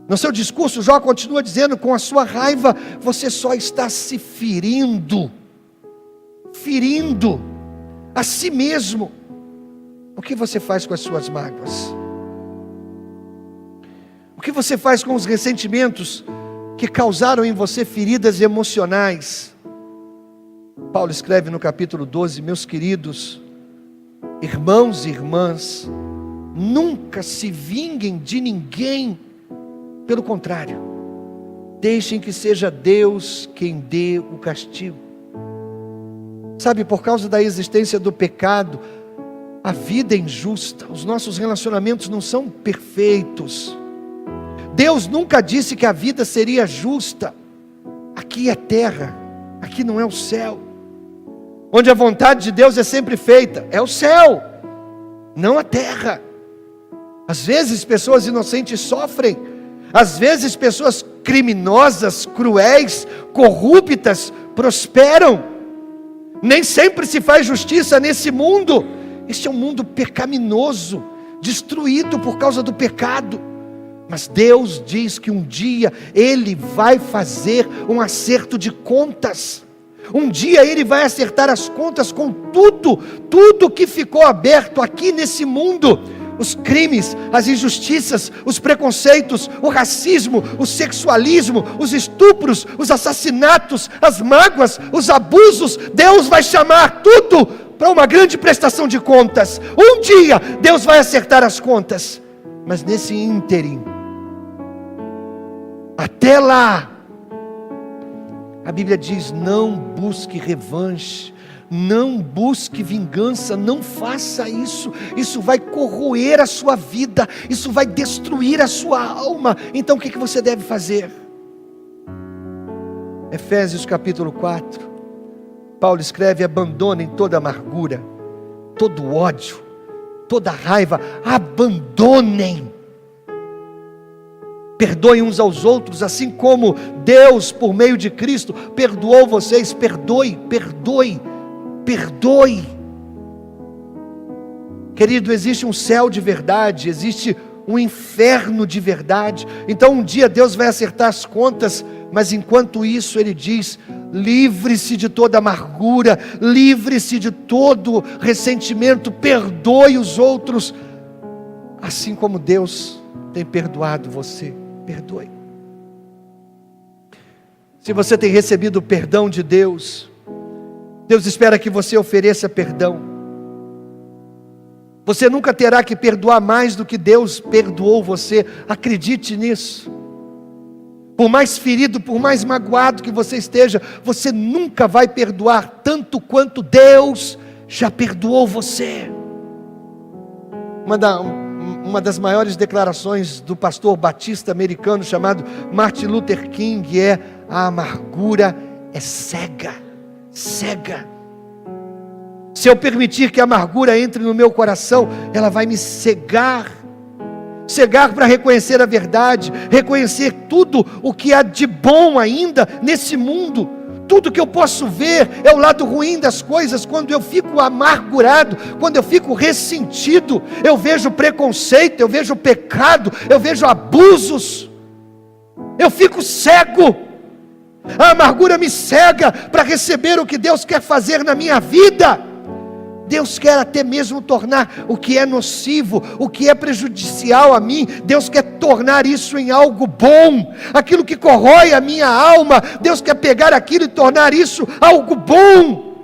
No seu discurso, Jó continua dizendo: com a sua raiva, você só está se ferindo a si mesmo. O que você faz com as suas mágoas? O que você faz com os ressentimentos que causaram em você feridas emocionais? Paulo escreve no capítulo 12: meus queridos irmãos e irmãs, nunca se vinguem de ninguém. Pelo contrário, deixem que seja Deus quem dê o castigo. Sabe, por causa da existência do pecado, a vida é injusta, os nossos relacionamentos não são perfeitos. Deus nunca disse que a vida seria justa. Aqui é terra, aqui não é o céu. Onde a vontade de Deus é sempre feita, é o céu, não a terra. Às vezes pessoas inocentes sofrem, às vezes pessoas criminosas, cruéis, corruptas, prosperam. Nem sempre se faz justiça nesse mundo. Este é um mundo pecaminoso, destruído por causa do pecado. Mas Deus diz que um dia Ele vai fazer um acerto de contas. Um dia Ele vai acertar as contas com tudo que ficou aberto aqui nesse mundo. Os crimes, as injustiças, os preconceitos, o racismo, o sexualismo, os estupros, os assassinatos, as mágoas, os abusos. Deus vai chamar tudo para uma grande prestação de contas. Um dia Deus vai acertar as contas. Mas nesse ínterim, até lá, a Bíblia diz: não busque revanche, não busque vingança, não faça isso. Isso vai corroer a sua vida, isso vai destruir a sua alma. Então o que você deve fazer? Efésios capítulo 4, Paulo escreve: abandonem toda amargura, todo ódio, toda raiva, abandonem. Perdoem uns aos outros, assim como Deus, por meio de Cristo, perdoou vocês. Perdoe. Querido, existe um céu de verdade, existe um inferno de verdade. Então um dia Deus vai acertar as contas, mas enquanto isso Ele diz: livre-se de toda amargura, livre-se de todo ressentimento, perdoe os outros, assim como Deus tem perdoado você. Perdoe. Se você tem recebido o perdão de Deus, Deus espera que você ofereça perdão. Você nunca terá que perdoar mais do que Deus perdoou você. Acredite nisso. Por mais ferido, por mais magoado que você esteja, você nunca vai perdoar tanto quanto Deus já perdoou você. Uma das maiores declarações do pastor batista americano chamado Martin Luther King é: a amargura é cega. Se eu permitir que a amargura entre no meu coração, ela vai me cegar para reconhecer a verdade, reconhecer tudo o que há de bom ainda nesse mundo. Tudo que eu posso ver é o lado ruim das coisas. Quando eu fico amargurado, quando eu fico ressentido, eu vejo preconceito, eu vejo pecado, eu vejo abusos, eu fico cego. A amargura me cega para receber o que Deus quer fazer na minha vida. Deus quer até mesmo tornar o que é nocivo, o que é prejudicial a mim, Deus quer tornar isso em algo bom. Aquilo que corrói a minha alma, Deus quer pegar aquilo e tornar isso algo bom.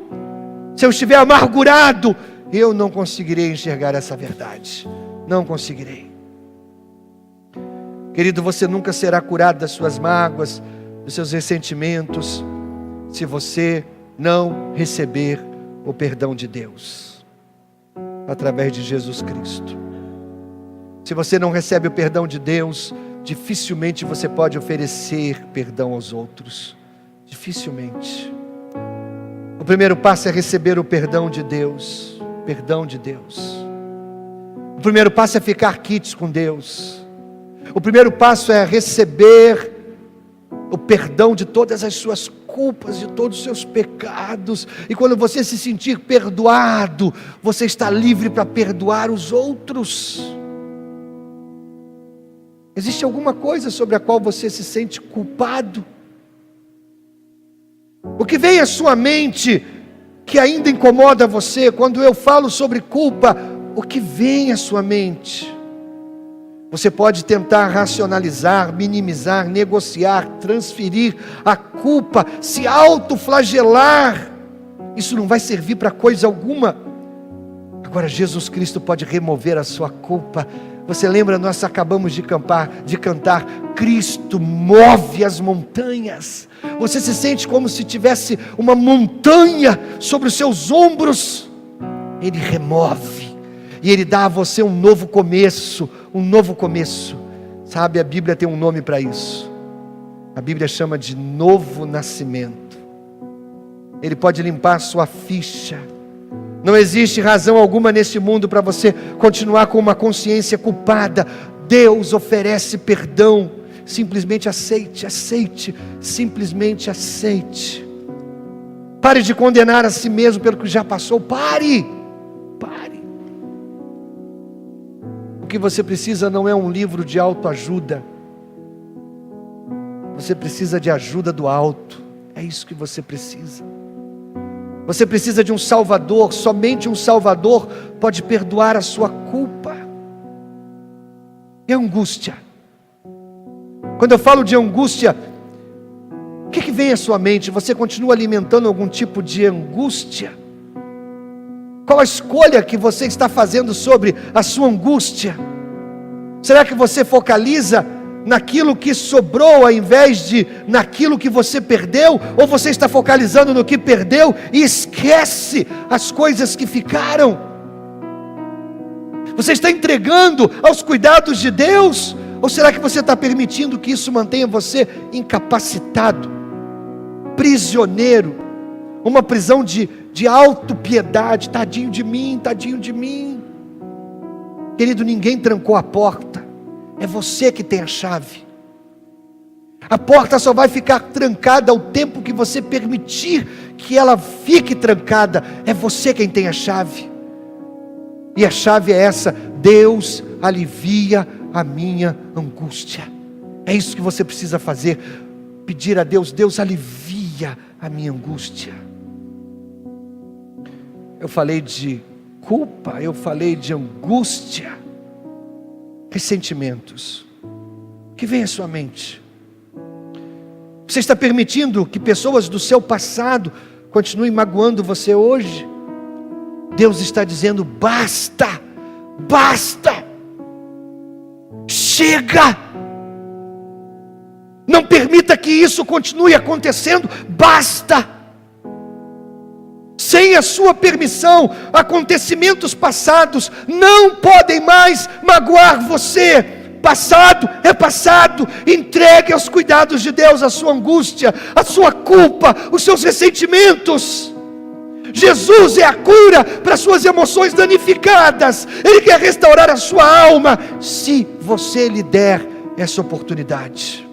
Se eu estiver amargurado, eu não conseguirei enxergar essa verdade. Não conseguirei. Querido, você nunca será curado das suas mágoas, dos seus ressentimentos, se você não receber o perdão de Deus, através de Jesus Cristo. Se você não recebe o perdão de Deus, dificilmente você pode oferecer perdão aos outros. Dificilmente. O primeiro passo é receber o perdão de Deus. Perdão de Deus. O primeiro passo é ficar quites com Deus. O primeiro passo é receber o perdão de todas as suas culpas, de todos os seus pecados. E quando você se sentir perdoado, você está livre para perdoar os outros. Existe alguma coisa sobre a qual você se sente culpado? O que vem à sua mente que ainda incomoda você? Quando eu falo sobre culpa, o que vem à sua mente? Você pode tentar racionalizar, minimizar, negociar, transferir a culpa, se autoflagelar. Isso não vai servir para coisa alguma. Agora Jesus Cristo pode remover a sua culpa Você lembra, nós acabamos de cantar, Cristo move as montanhas. Você se sente como se tivesse uma montanha sobre os seus ombros. Ele remove, e Ele dá a você um novo começo, Sabe, a Bíblia tem um nome para isso. A Bíblia chama de novo nascimento. Ele pode limpar a sua ficha. Não existe razão alguma neste mundo para você continuar com uma consciência culpada. Deus oferece perdão. Simplesmente aceite, simplesmente aceite. Pare de condenar a si mesmo pelo que já passou. Pare. O que você precisa não é um livro de autoajuda. Você precisa de ajuda do alto. É isso que você precisa. Você precisa de um Salvador. Somente um Salvador pode perdoar a sua culpa. E a angústia? Quando eu falo de angústia, o que vem à sua mente? Você continua alimentando algum tipo de angústia? Qual a escolha que você está fazendo sobre a sua angústia? Será que você focaliza naquilo que sobrou, ao invés de naquilo que você perdeu? Ou você está focalizando no que perdeu e esquece as coisas que ficaram? Você está entregando aos cuidados de Deus? Ou será que você está permitindo que isso mantenha você incapacitado, prisioneiro, uma prisão de autopiedade? Tadinho de mim. Querido, ninguém trancou a porta. É você que tem a chave. A porta só vai ficar trancada ao tempo que você permitir que ela fique trancada. É você quem tem a chave. E a chave é essa: Deus alivia a minha angústia. É isso que você precisa fazer. Pedir a Deus: Deus alivia a minha angústia. Eu falei de culpa, eu falei de angústia, ressentimentos. O que vem à sua mente? Você está permitindo que pessoas do seu passado continuem magoando você hoje? Deus está dizendo: basta, chega, não permita que isso continue acontecendo, basta. Sem a sua permissão, acontecimentos passados não podem mais magoar você. Passado é passado. Entregue aos cuidados de Deus a sua angústia, a sua culpa, os seus ressentimentos. Jesus é a cura para suas emoções danificadas. Ele quer restaurar a sua alma, se você lhe der essa oportunidade.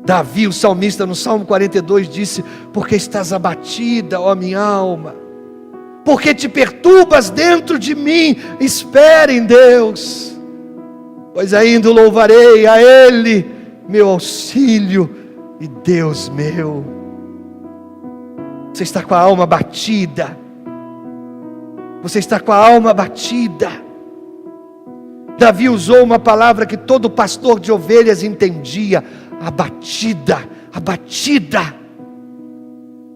Davi, o salmista, no Salmo 42 disse: porque estás abatida, ó minha alma, porque te perturbas dentro de mim, espere em Deus, pois ainda louvarei a Ele, meu auxílio e Deus meu. Você está com a alma batida. Você está com a alma batida. Davi usou uma palavra que todo pastor de ovelhas entendia: abatida.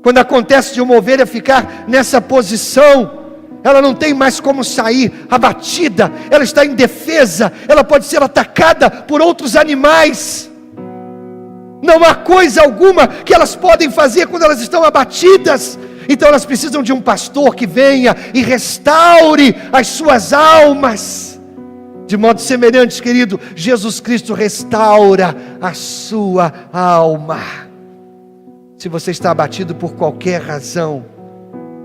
Quando acontece de uma ovelha ficar nessa posição, ela não tem mais como sair, abatida, ela está indefesa, ela pode ser atacada por outros animais. Não há coisa alguma que elas podem fazer quando elas estão abatidas. Então elas precisam de um pastor que venha e restaure as suas almas. De modo semelhante, querido, Jesus Cristo restaura a sua alma. Se você está abatido por qualquer razão,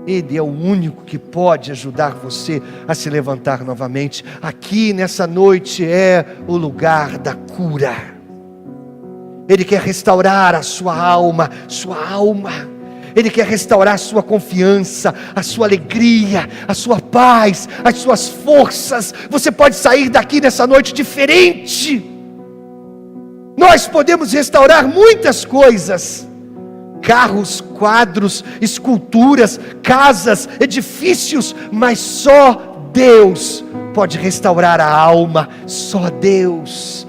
Ele é o único que pode ajudar você a se levantar novamente. Aqui nessa noite é o lugar da cura. Ele quer restaurar a sua alma. Ele quer restaurar a sua confiança, a sua alegria, a sua paz, as suas forças. Você pode sair daqui nessa noite diferente. Nós podemos restaurar muitas coisas: carros, quadros, esculturas, casas, edifícios, mas só Deus pode restaurar a alma. Só Deus.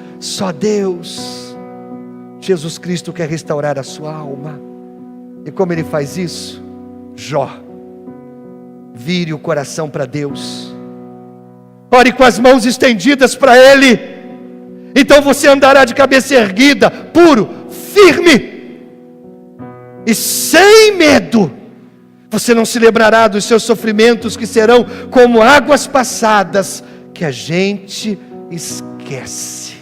Jesus Cristo quer restaurar a sua alma. E como Ele faz isso? Jó: vire o coração para Deus. Ore com as mãos estendidas para Ele. Então você andará de cabeça erguida, puro, firme e sem medo. Você não se lembrará dos seus sofrimentos, que serão como águas passadas, que a gente esquece.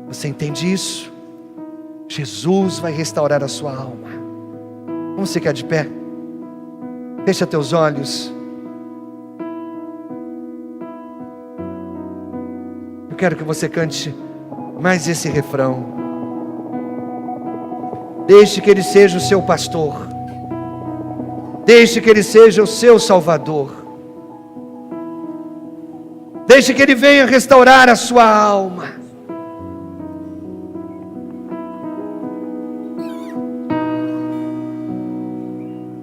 Você entende isso? Jesus vai restaurar a sua alma. Vamos ficar de pé. Fecha teus olhos. Eu quero que você cante mais esse refrão. Deixe que Ele seja o seu pastor. Deixe que Ele seja o seu Salvador. Deixe que Ele venha restaurar a sua alma.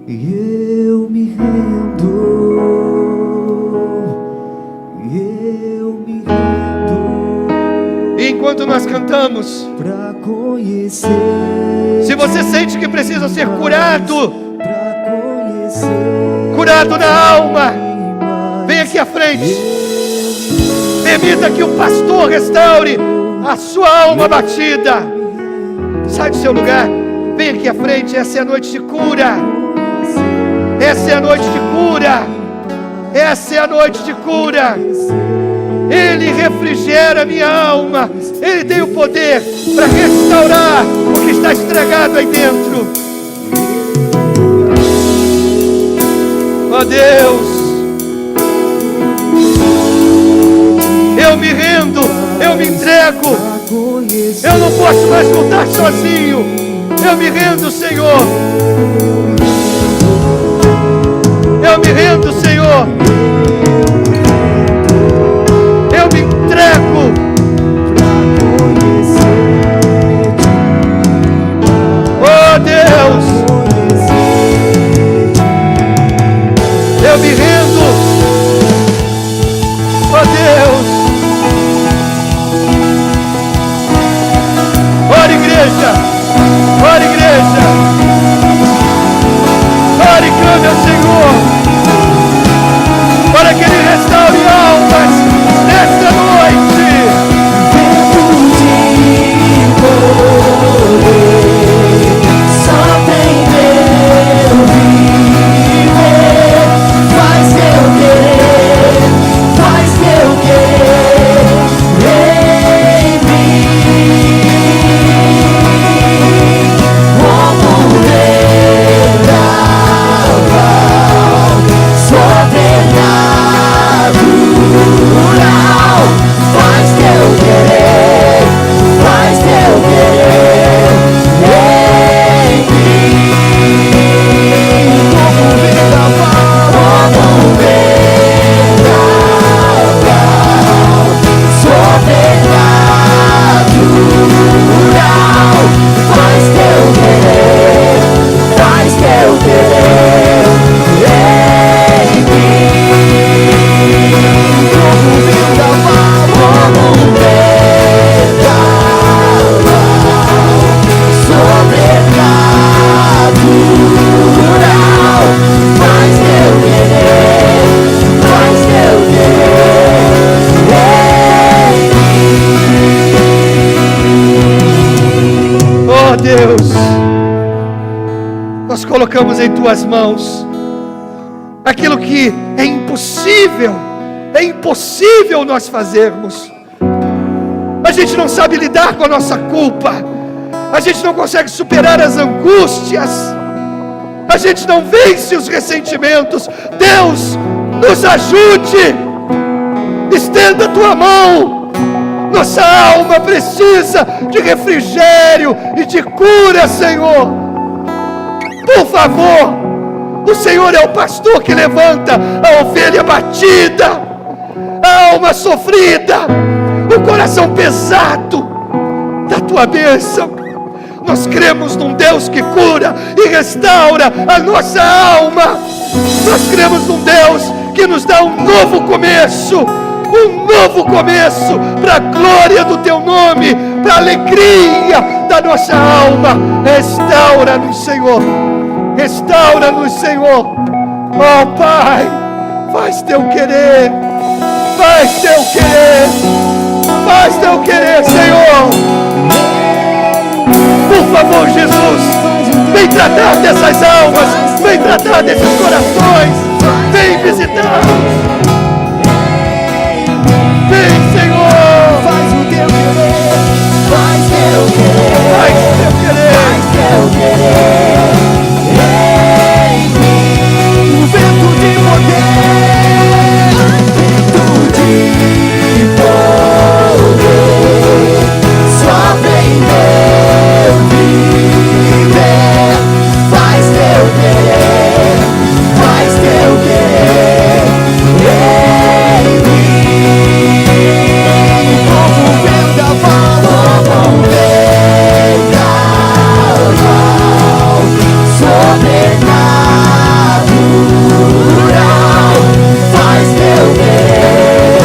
E eu me rendo, E enquanto nós cantamos, pra conhecer, se você sente que precisa ser curado, pra conhecer, curado na alma, vem aqui à frente. Permita que o pastor restaure a sua alma batida. Sai do seu lugar, vem aqui à frente. Essa é a noite de cura. Essa é a noite de cura. Essa é a noite de cura. Ele refrigera minha alma. Ele tem o poder para restaurar o que está estragado aí dentro. Ó Deus, eu me rendo, eu me entrego. Eu não posso mais lutar sozinho. Eu me rendo, Senhor. Eu me rendo, Senhor. Eu me entrego. Oh Deus, eu me rendo. Oh Deus. Ora, igreja. Ora, igreja. Ora e clame ao Senhor, para que Ele restaure almas nesta noite. Vento de poder, só tem meu viver. Faz teu querer, faz teu querer em mim. Como sobrenatural, faz teu querer em mim. Como vendaval, sobrenatural, faz teu querer em mim. Como vendaval, sobrenatural, faz teu querer em mim. Oh Deus, nós colocamos em Tuas mãos aquilo que é impossível nós fazermos. A gente não sabe lidar com a nossa culpa, a gente não consegue superar as angústias, a gente não vence os ressentimentos. Deus, nos ajude, estenda a Tua mão. Nossa alma precisa de refrigério e de cura, Senhor. Por favor, o Senhor é o pastor que levanta a ovelha batida, a alma sofrida, o coração pesado da Tua bênção. Nós cremos num Deus que cura e restaura a nossa alma. Nós cremos num Deus que nos dá um novo começo para a glória do Teu nome, para a alegria da nossa alma. Restaura-nos, Senhor. Restaura-nos, Senhor. Oh Pai, faz Teu querer, Faz teu querer. Faz teu querer, Senhor. Por favor, Jesus, vem tratar dessas almas, vem tratar desses corações, vem visitar-nos. Vem, Senhor. Faz o teu querer. Faz teu querer. Faz teu querer. Faz teu querer. Em mim. O vento de poder. Vento de poder. Sopra em meu viver. Faz teu querer. Faz teu querer. Em mim. Como vendaval. Como vendaval. Sobrenatural. Faz teu querer.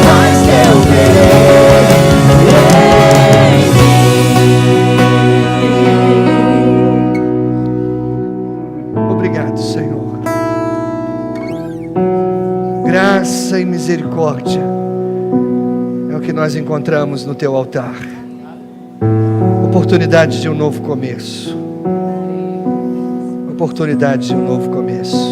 Faz teu querer. Obrigado, Senhor. Graça e misericórdia é o que nós encontramos no teu altar. Oportunidade de um novo começo. Oportunidade de um novo começo.